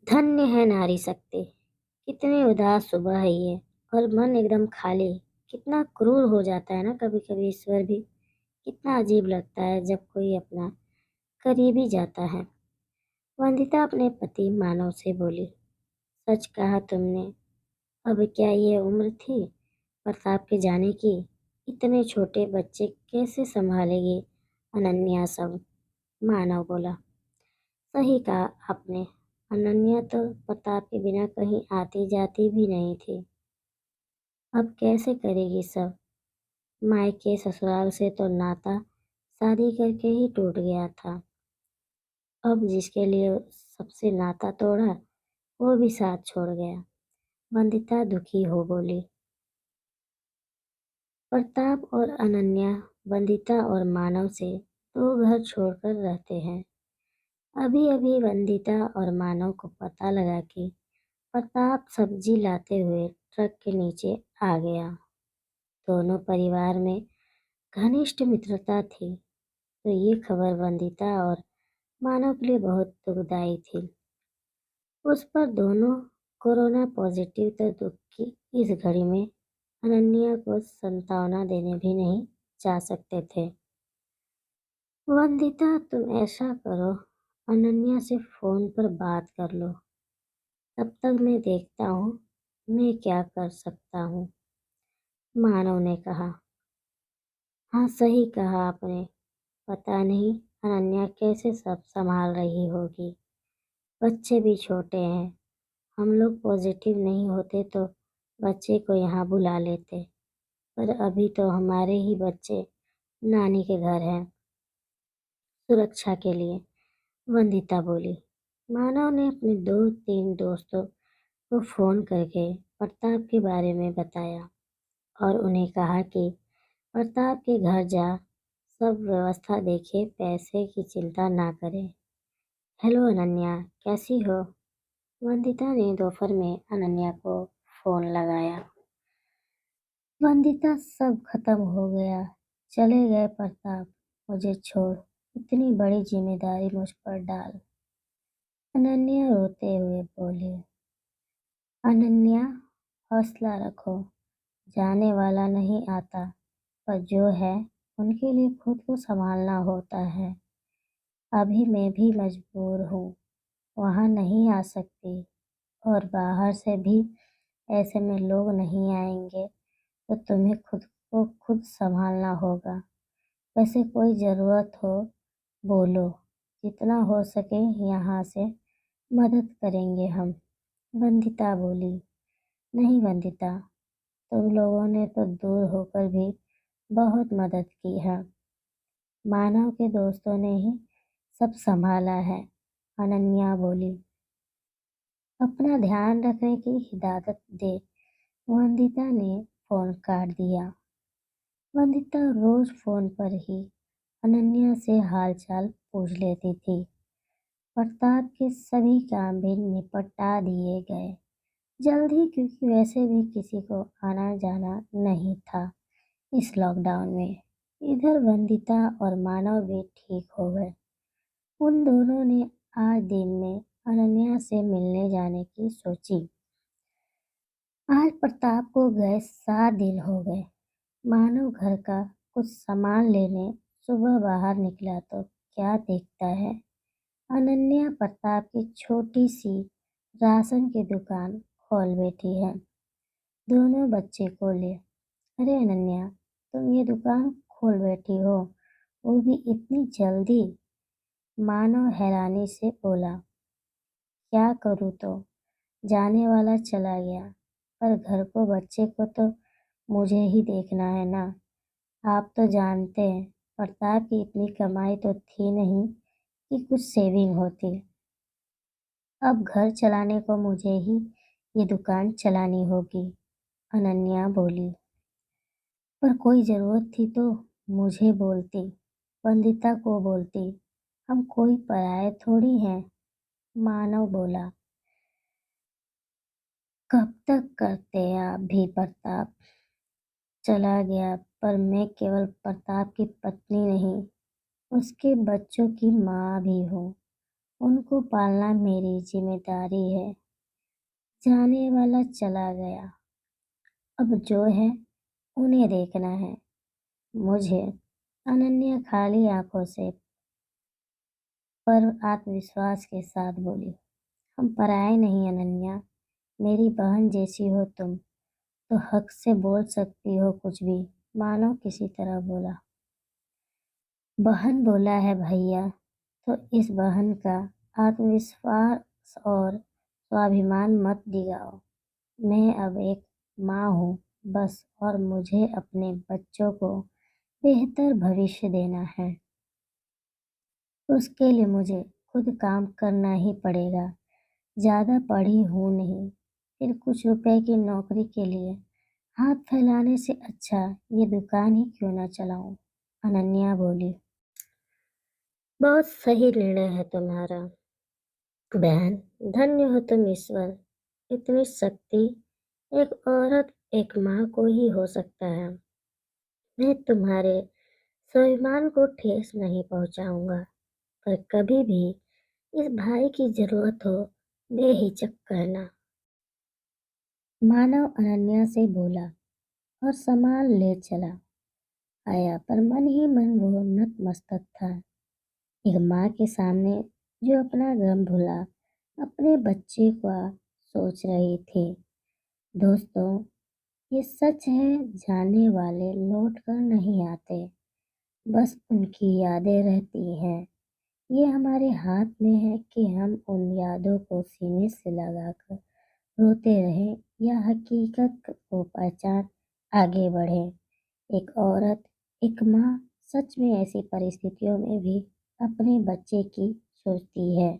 धन्य है नारी शक्ति। कितनी उदास सुबह है ये। और मन एकदम खाली। कितना क्रूर हो जाता है ना कभी कभी ईश्वर भी। कितना अजीब लगता है जब कोई अपना करीबी जाता है। वंदिता अपने पति मानव से बोली, सच कहा तुमने। अब क्या ये उम्र थी प्रताप के जाने की। इतने छोटे बच्चे कैसे संभालेगी अनन्या सब। मानव बोला, सही कहा आपने। अनन्या तो प्रताप के बिना कहीं आती जाती भी नहीं थी। अब कैसे करेगी सब। मायके ससुराल से तो नाता शादी करके ही टूट गया था। अब जिसके लिए सबसे नाता तोड़ा वो भी साथ छोड़ गया। वंदिता दुखी हो बोली। प्रताप और अनन्या वंदिता और मानव से दो घर छोड़कर रहते हैं। अभी अभी वंदिता और मानव को पता लगा कि प्रताप सब्जी लाते हुए ट्रक के नीचे आ गया। दोनों परिवार में घनिष्ठ मित्रता थी, तो ये खबर वंदिता और मानव के लिए बहुत दुखदाई थी। उस पर दोनों कोरोना पॉजिटिव तो दुख की इस घड़ी में अनन्या को सांत्वना देने भी नहीं जा सकते थे। वंदिता, तुम ऐसा करो, अनन्या से फोन पर बात कर लो। तब तक मैं देखता हूँ मैं क्या कर सकता हूँ। मानव ने कहा। हाँ, सही कहा आपने। पता नहीं अनन्या कैसे सब संभाल रही होगी। बच्चे भी छोटे हैं। हम लोग पॉजिटिव नहीं होते तो बच्चे को यहाँ बुला लेते, पर अभी तो हमारे ही बच्चे नानी के घर हैं सुरक्षा के लिए। वंदिता बोली। मानव ने अपने दो तीन दोस्तों को फोन करके प्रताप के बारे में बताया और उन्हें कहा कि प्रताप के घर जा सब व्यवस्था देखे, पैसे की चिंता ना करे। हेलो अनन्या, कैसी हो। वंदिता ने दोपहर में अनन्या को फोन लगाया। वंदिता, सब खत्म हो गया। चले गए प्रताप, मुझे छोड़। इतनी बड़ी जिम्मेदारी मुझ पर डाल। अनन्या रोते हुए बोली। अनन्या, हौसला रखो। जाने वाला नहीं आता, पर जो है उनके लिए खुद को संभालना होता है। अभी मैं भी मजबूर हूँ, वहाँ नहीं आ सकती, और बाहर से भी ऐसे में लोग नहीं आएंगे, तो तुम्हें खुद को खुद संभालना होगा। वैसे कोई ज़रूरत हो बोलो, जितना हो सके यहाँ से मदद करेंगे हम। वंदिता बोली। नहीं वंदिता, तुम लोगों ने तो दूर होकर भी बहुत मदद की है। मानव के दोस्तों ने ही सब संभाला है। अनन्या बोली। अपना ध्यान रखने की हिदायत दे। वंदिता ने फोन काट दिया। वंदिता रोज फोन पर ही अनन्या से हालचाल पूछ लेती थी। प्रताप के सभी काम भी निपटा दिए गए जल्द ही, क्योंकि वैसे भी किसी को आना जाना नहीं था इस लॉकडाउन में। इधर वंदिता और मानव भी ठीक हो गए। उन दोनों ने आज दिन में अनन्या से मिलने जाने की सोची। आज प्रताप को गए 7 दिन हो गए। मानव घर का कुछ सामान लेने सुबह बाहर निकला तो क्या देखता है, अनन्या प्रताप की छोटी सी राशन की दुकान खोल बैठी है, दोनों बच्चे को ले। अरे अनन्या, तुम ये दुकान खोल बैठी हो, वो भी इतनी जल्दी। मानव हैरानी से बोला। क्या करूँ तो, जाने वाला चला गया, पर घर को बच्चे को तो मुझे ही देखना है ना। आप तो जानते हैं प्रताप की इतनी कमाई तो थी नहीं कि कुछ सेविंग होती। अब घर चलाने को मुझे ही ये दुकान चलानी होगी। अनन्या बोली। पर कोई जरूरत थी तो मुझे बोलती, वंदिता को बोलती। हम कोई पराये थोड़ी हैं। मानव बोला। कब तक करते आप भी। प्रताप चला गया, पर मैं केवल प्रताप की पत्नी नहीं, उसके बच्चों की माँ भी हूँ। उनको पालना मेरी जिम्मेदारी है। जाने वाला चला गया, अब जो है उन्हें देखना है मुझे। अनन्या खाली आंखों से पर आत्मविश्वास के साथ बोली, हम पराए नहीं अनन्या, मेरी बहन जैसी हो तुम, तो हक से बोल सकती हो कुछ भी। मानो किसी तरह बोला। बहन बोला है भैया, तो इस बहन का आत्मविश्वास और स्वाभिमान मत डिगाओ। मैं अब एक माँ हूँ बस, और मुझे अपने बच्चों को बेहतर भविष्य देना है। उसके लिए मुझे खुद काम करना ही पड़ेगा। ज़्यादा पढ़ी हूँ नहीं, फिर कुछ रुपए की नौकरी के लिए हाथ फैलाने से अच्छा ये दुकान ही क्यों ना चलाऊं। अनन्या बोली, बहुत सही निर्णय है तुम्हारा बहन। धन्य हो तुम ईश्वर। इतनी शक्ति एक औरत, एक माँ को ही हो सकता है। मैं तुम्हारे स्वाभिमान को ठेस नहीं पहुंचाऊंगा, पर कभी भी इस भाई की जरूरत हो बेहिचक करना। मानव अनन्या से बोला और सामान ले चला आया, पर मन ही मन वो नतमस्तक था। एक माँ के सामने जो अपना गम भुला अपने बच्चे का सोच रही थी। दोस्तों, ये सच है, जाने वाले लौट कर नहीं आते, बस उनकी यादें रहती हैं। ये हमारे हाथ में है कि हम उन यादों को सीने से लगाकर रोते रहें या हकीकत को पहचान आगे बढ़ें। एक औरत, एक माँ सच में ऐसी परिस्थितियों में भी अपने बच्चे की सोचती है।